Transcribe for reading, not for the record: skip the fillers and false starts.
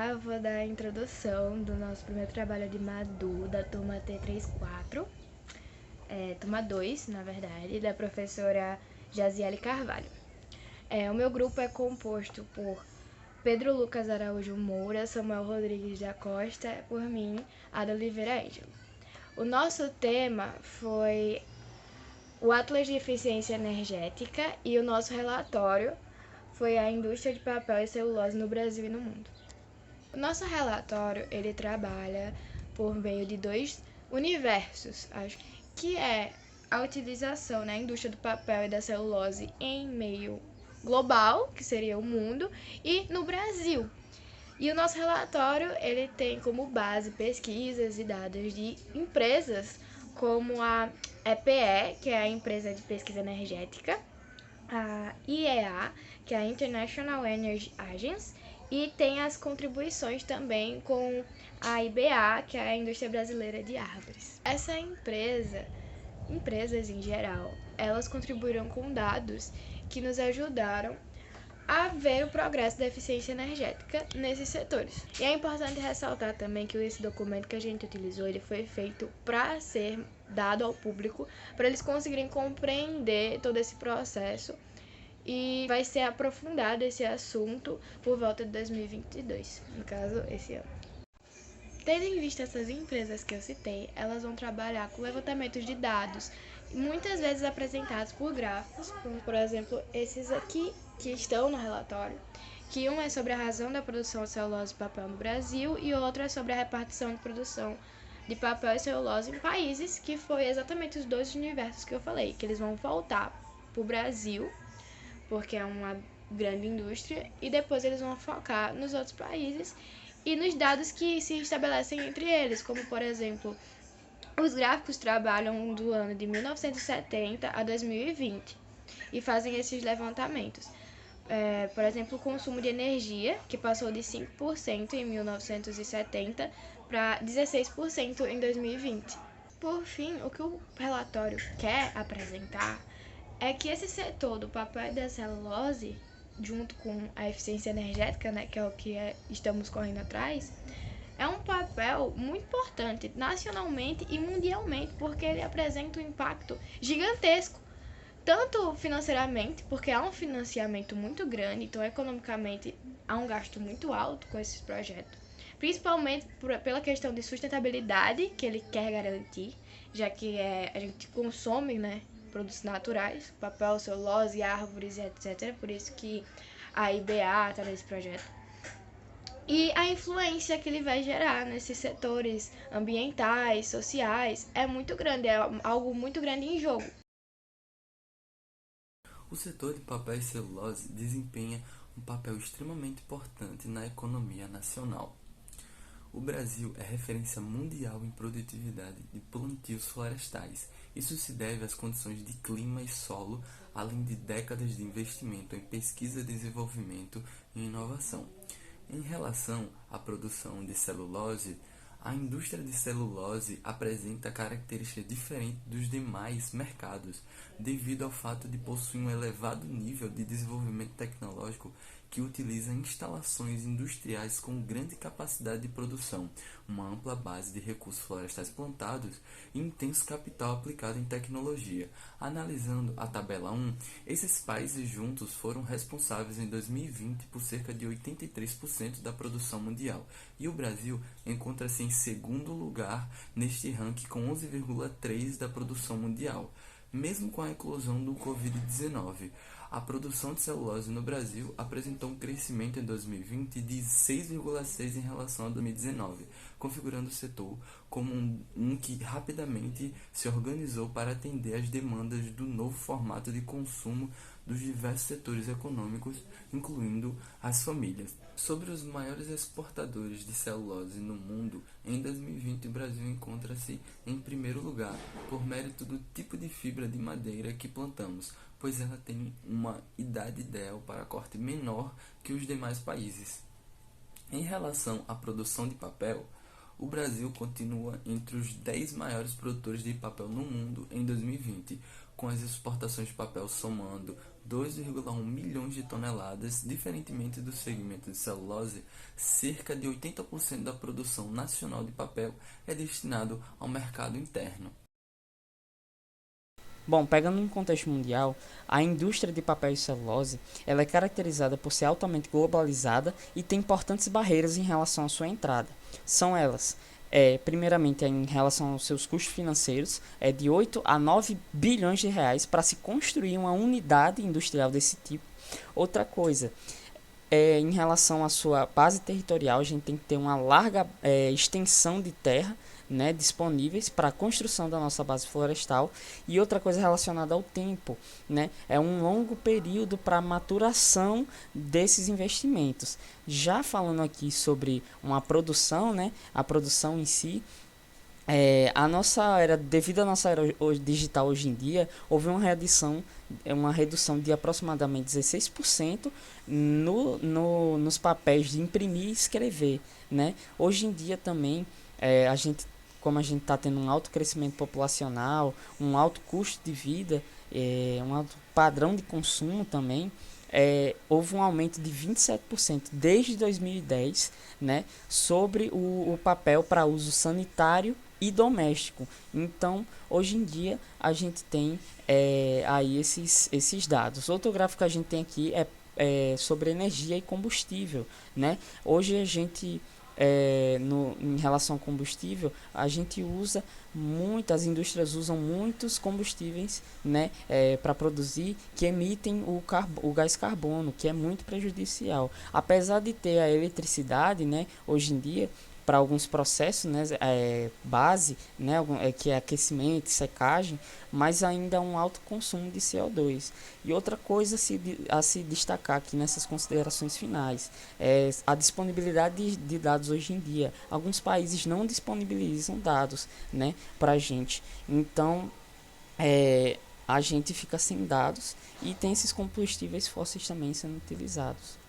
eu vou dar a introdução do nosso primeiro trabalho de Madu, da turma T34, turma 2, na verdade, da professora Jaziele Carvalho. O meu grupo é composto por Pedro Lucas Araújo Moura, Samuel Rodrigues da Costa, por mim, Ada Oliveira Ângelo. O nosso tema foi o Atlas de Eficiência Energética e o nosso relatório foi a indústria de papel e celulose no Brasil e no mundo. O nosso relatório, ele trabalha por meio de dois universos, que é a utilização na indústria do papel e da celulose em meio global, que seria o mundo, e no Brasil. E o nosso relatório, ele tem como base pesquisas e dados de empresas como a EPE, que é a Empresa de Pesquisa Energética, a IEA, que é a International Energy Agency, e tem as contribuições também com a IBA, que é a Indústria Brasileira de Árvores. Empresas em geral, elas contribuíram com dados que nos ajudaram a ver o progresso da eficiência energética nesses setores. E é importante ressaltar também que esse documento que a gente utilizou, ele foi feito para ser dado ao público, para eles conseguirem compreender todo esse processo, e vai ser aprofundado esse assunto por volta de 2022, no caso, esse ano. Tendo em vista essas empresas que eu citei, elas vão trabalhar com levantamentos de dados, muitas vezes apresentados por gráficos, como por exemplo esses aqui que estão no relatório, que um é sobre a razão da produção de celulose e papel no Brasil e outro é sobre a repartição de produção de papel e celulose em países, que foi exatamente os dois universos que eu falei, que eles vão voltar para o Brasil, porque é uma grande indústria, e depois eles vão focar nos outros países e nos dados que se estabelecem entre eles, como por exemplo, os gráficos trabalham do ano de 1970 a 2020 e fazem esses levantamentos. Por exemplo, o consumo de energia, que passou de 5% em 1970 para 16% em 2020. Por fim, o que o relatório quer apresentar é que esse setor do papel e da celulose, junto com a eficiência energética, né, que é o que estamos correndo atrás, é um papel muito importante nacionalmente e mundialmente, porque ele apresenta um impacto gigantesco, tanto financeiramente, porque há um financiamento muito grande, então economicamente há um gasto muito alto com esses projetos, principalmente pela questão de sustentabilidade que ele quer garantir, já que a gente consome, né, produtos naturais, papel, celulose, árvores, etc. Por isso que a IBA está nesse projeto. E a influência que ele vai gerar nesses setores ambientais, sociais, é muito grande, é algo muito grande em jogo. O setor de papel e celulose desempenha um papel extremamente importante na economia nacional. O Brasil é referência mundial em produtividade de plantios florestais. Isso se deve às condições de clima e solo, além de décadas de investimento em pesquisa, desenvolvimento e inovação. Em relação à produção de celulose, a indústria de celulose apresenta características diferentes dos demais mercados, devido ao fato de possuir um elevado nível de desenvolvimento tecnológico que utiliza instalações industriais com grande capacidade de produção, uma ampla base de recursos florestais plantados e intenso capital aplicado em tecnologia. Analisando a tabela 1, esses países juntos foram responsáveis em 2020 por cerca de 83% da produção mundial, e o Brasil encontra-se em segundo lugar neste ranking com 11,3% da produção mundial. Mesmo com a eclosão do Covid-19, a produção de celulose no Brasil apresentou um crescimento em 2020 de 6,6% em relação a 2019, configurando o setor como um que rapidamente se organizou para atender às demandas do novo formato de consumo dos diversos setores econômicos, incluindo as famílias. Sobre os maiores exportadores de celulose no mundo, em 2020 o Brasil encontra-se em primeiro lugar, por mérito do tipo de fibra de madeira que plantamos, pois ela tem uma idade ideal para corte menor que os demais países. Em relação à produção de papel, o Brasil continua entre os 10 maiores produtores de papel no mundo em 2020, com as exportações de papel somando 2,1 milhões de toneladas. Diferentemente do segmento de celulose, cerca de 80% da produção nacional de papel é destinado ao mercado interno. Bom, pegando em contexto mundial, a indústria de papel e celulose ela é caracterizada por ser altamente globalizada e tem importantes barreiras em relação à sua entrada. São elas, primeiramente, em relação aos seus custos financeiros, de 8 a 9 bilhões de reais para se construir uma unidade industrial desse tipo. Outra coisa, em relação à sua base territorial, a gente tem que ter uma larga extensão de terra, né, disponíveis para a construção da nossa base florestal. E outra coisa relacionada ao tempo, né, é um longo período para a maturação desses investimentos. Já falando aqui sobre uma produção, né, a produção em si, devido à nossa era digital hoje em dia, houve uma redução de aproximadamente 16% nos papéis de imprimir e escrever, né? Hoje em dia também, como a gente está tendo um alto crescimento populacional, um alto custo de vida, um alto padrão de consumo também, houve um aumento de 27% desde 2010, né, sobre o papel para uso sanitário e doméstico. Então, hoje em dia, a gente tem aí esses dados. Outro gráfico que a gente tem aqui é sobre energia e combustível, né? Hoje a gente, em relação ao combustível, a gente usa as indústrias usam muitos combustíveis, né, para produzir, que emitem o gás carbono, que é muito prejudicial. Apesar de ter a eletricidade, né, hoje em dia, para alguns processos, né, base, né, que é aquecimento, secagem, mas ainda há um alto consumo de CO2. E outra coisa a se destacar aqui nessas considerações finais é a disponibilidade de dados hoje em dia. Alguns países não disponibilizam dados, né, para a gente. Então, a gente fica sem dados e tem esses combustíveis fósseis também sendo utilizados.